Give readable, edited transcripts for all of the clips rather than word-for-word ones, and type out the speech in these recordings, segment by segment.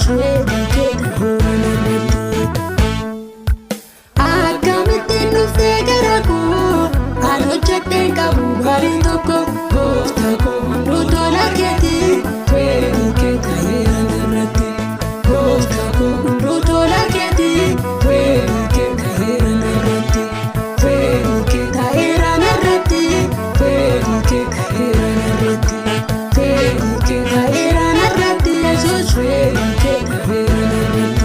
yesus reedike ta'eera narratti. Akkamittiin dhuftee gara koo an hojjedheen qabu gaarii tokko gooftaa koo hunduu tola keeti reedike ta'eera narratti. Gooftaa koo hunduu tola keeti reedike ta'eera narratti. Reedike ta'eera narratti. Reedike ta'eera narratti. Reedike ta'eera narratti yesus reedike ta'eera narratti.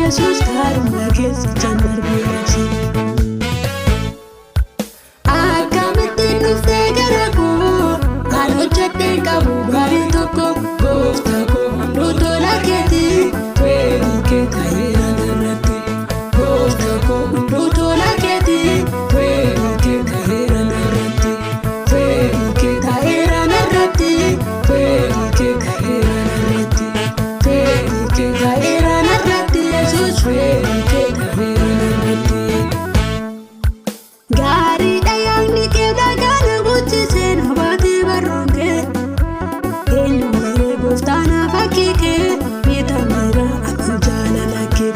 Yesus karma keessa darbee labsa. Akkamittiin dhuftee gara koo an hojjedheen qabu gaarii tokko gooftaa koo hunduu tola keeti reedike ta'eera narratti. Gooftaa koo hunduu tola keeti reedike ta'eera narratti. Reedike ta'eera narratti. Reedike ta'eera narratti. Reedike ta'eera narratti yesus reedike ta'eera narratti. Gaariidha yaadni kee dhagaana guddisee na baatee barruun kee. Eenyummaa gooftaa na fakkii kee miidhameera akka jaalala kee.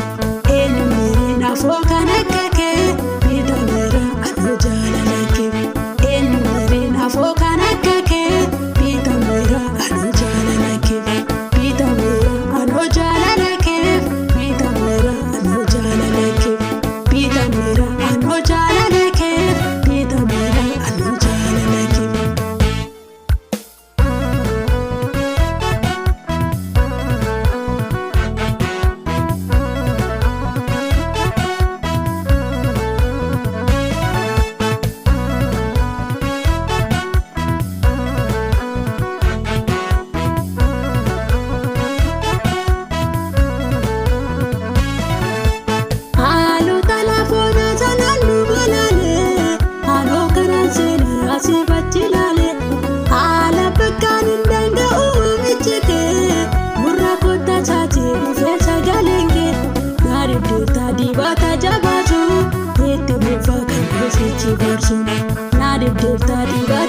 Eenyummaa naafoo kan akka kee miidhameera akka jaalala kee. Eenyummaa naafoo kan akka kee miidhameera akka jaalala kee. Miidhameera akka jaalala kee. Miidhameera akka jaalala kee. Miidhameera akka jaalala kee. Miidhameera akka jaalala kee. Haalota lafoo na sanaan nu balaalee haaloo kanaan seenaa asii bachi laalee haala bakkaan hin danda'u oomichi kee gurra kottaa isaati dhufee sagaleen kee na dibdeertaa dibaata jabaasu itti buufaa kan goosichi barsu na dibdeertaa dibaata.